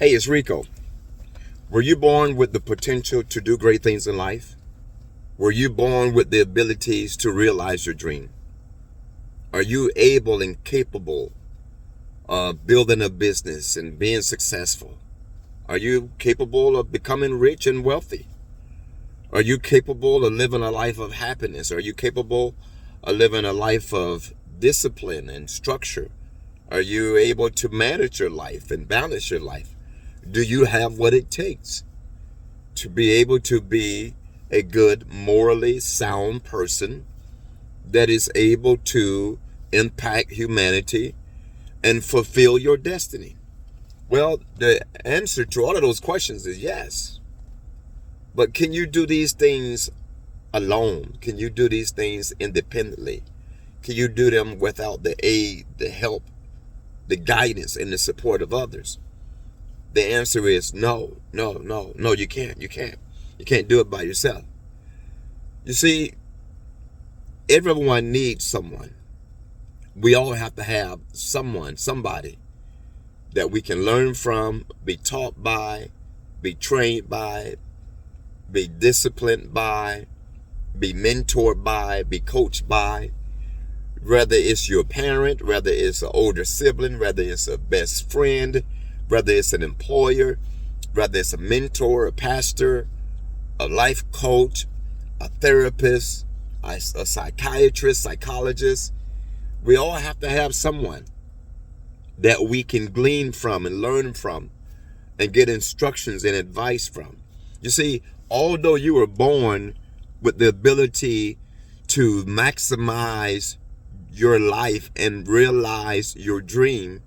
Hey, it's Rico. Were you born with the potential to do great things in life? Were you born with the abilities to realize your dream? Are you able and capable of building a business and being successful? Are you capable of becoming rich and wealthy? Are you capable of living a life of happiness? Are you capable of living a life of discipline and structure? Are you able to manage your life and balance your life? Do you have what it takes to be able to be a good, morally sound person that is able to impact humanity and fulfill your destiny? Well, the answer to all of those questions is yes. But can you do these things alone? Can you do these things independently? Can you do them without the aid, the help, the guidance, and the support of others? The answer is no, you can't. You can't do it by yourself. You see, everyone needs someone. We all have to have someone, somebody that we can learn from, be taught by, be trained by, be disciplined by, be mentored by, be coached by. Whether it's your parent, whether it's an older sibling, whether it's a best friend, whether it's an employer, whether it's a mentor, a pastor, a life coach, a therapist, a psychiatrist, psychologist. We all have to have someone that we can glean from and learn from and get instructions and advice from. You see, although you were born with the ability to maximize your life and realize your dream,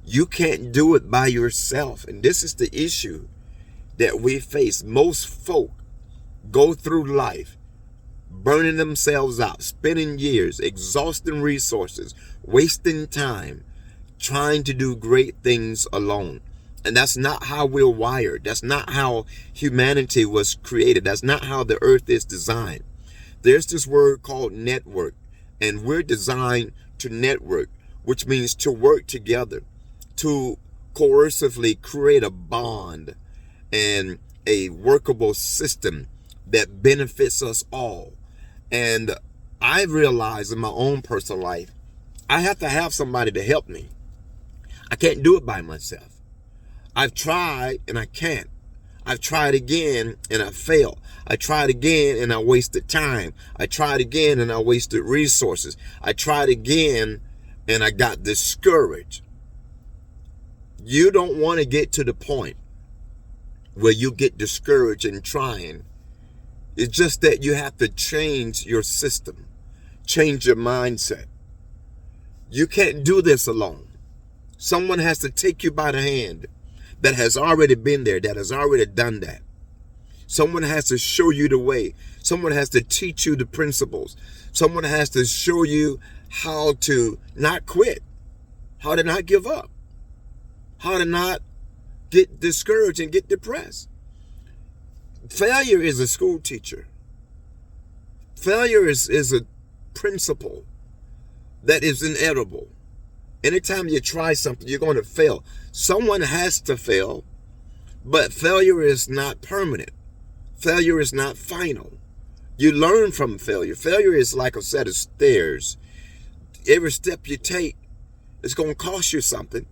you can't do it by yourself. And this is the issue that we face. Most folk go through life burning themselves out, spending years, exhausting resources, wasting time, trying to do great things alone. And that's not how we're wired. That's not how humanity was created. That's not how the earth is designed. There's this word called network, and we're designed to network, which means to work together, to coercively create a bond and a workable system that benefits us all. And I realized in my own personal life, I have to have somebody to help me. I can't do it by myself. I've tried and I can't. I've tried again and I failed. I tried again and I wasted time. I tried again and I wasted resources. I tried again and I got discouraged. You don't want to get to the point where you get discouraged in trying. It's just that you have to change your system, change your mindset. You can't do this alone. Someone has to take you by the hand that has already been there, that has already done that. Someone has to show you the way. Someone has to teach you the principles. Someone has to show you how to not quit, how to not give up, how to not get discouraged and get depressed. Failure is a school teacher. Failure is a principle that is inevitable. Anytime you try something, you're going to fail. Someone has to fail, but failure is not permanent. Failure is not final. You learn from failure. Failure is like a set of stairs. Every step you take, it's going to cost you something,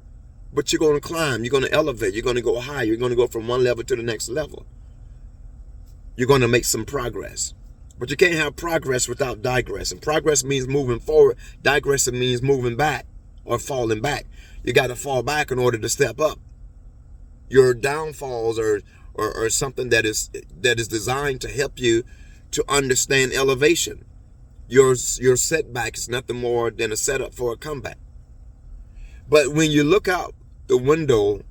but you're going to climb. You're going to elevate. You're going to go higher. You're going to go from one level to the next level. You're going to make some progress. But you can't have progress without digress. And progress means moving forward. Digressing means moving back or falling back. You got to fall back in order to step up. Your downfalls are something that is designed to help you to understand elevation. Your setback is nothing more than a setup for a comeback. But when you look out the window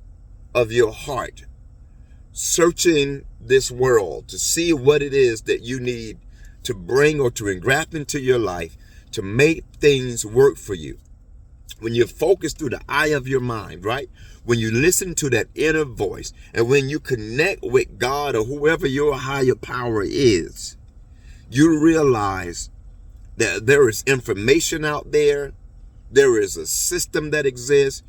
of your heart, searching this world to see what it is that you need to bring or to engraft into your life to make things work for you. When you focus through the eye of your mind, right? When you listen to that inner voice and when you connect with God or whoever your higher power is, you realize that there is information out there. There is a system that exists.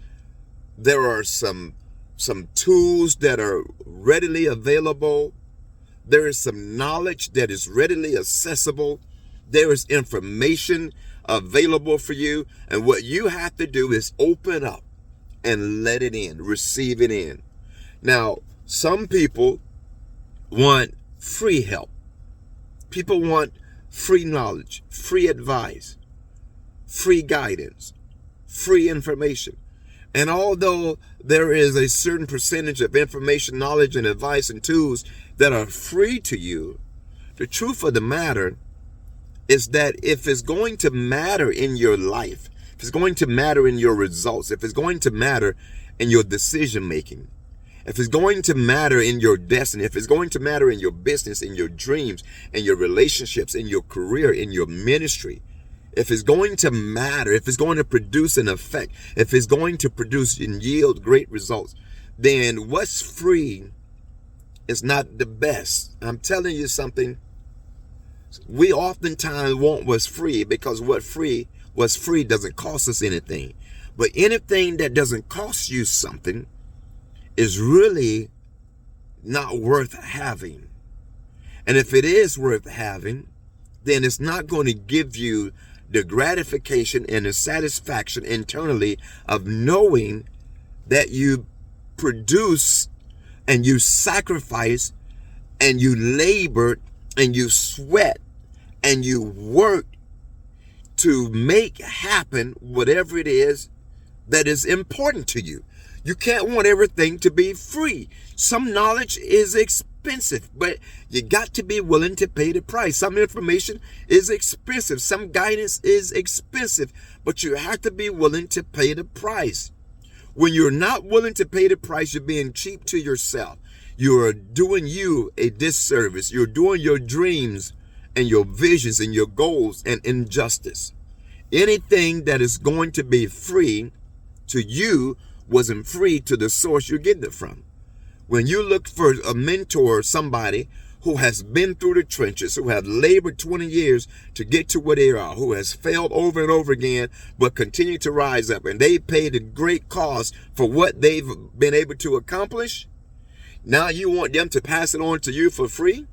There are some some tools that are readily available. There is some knowledge that is readily accessible. There is information available for you. And what you have to do is open up and let it in, receive it in. Now, some people want free help. People want free knowledge, free advice, free guidance, free information. And although there is a certain percentage of information, knowledge, and advice and tools that are free to you, the truth of the matter is that if it's going to matter in your life, if it's going to matter in your results, if it's going to matter in your decision making, if it's going to matter in your destiny, if it's going to matter in your business, in your dreams, in your relationships, in your career, in your ministry, if it's going to matter, if it's going to produce an effect, if it's going to produce and yield great results, then what's free is not the best. I'm telling you something. We oftentimes want what's free because what's free doesn't cost us anything. But anything that doesn't cost you something is really not worth having. And if it is worth having, then it's not going to give you the gratification and the satisfaction internally of knowing that you produce and you sacrifice and you labored and you sweat and you work to make happen whatever it is that is important to you. You can't want everything to be free. Some knowledge is expensive, but you got to be willing to pay the price. Some information is expensive. Some guidance is expensive, but you have to be willing to pay the price. When you're not willing to pay the price, you're being cheap to yourself. You're doing you a disservice. You're doing your dreams and your visions and your goals an injustice. Anything that is going to be free to you wasn't free to the source you're getting it from. When you look for a mentor, somebody who has been through the trenches, who have labored 20 years to get to where they are, who has failed over and over again, but continue to rise up, and they paid a great cost for what they've been able to accomplish, now you want them to pass it on to you for free?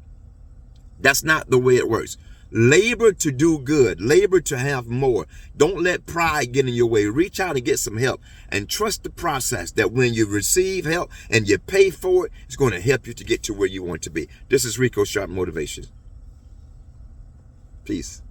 That's not the way it works. Labor to do good. Labor to have more. Don't let pride get in your way. Reach out and get some help. And trust the process that when you receive help and you pay for it, it's going to help you to get to where you want to be. This is Rico Sharp Motivation. Peace.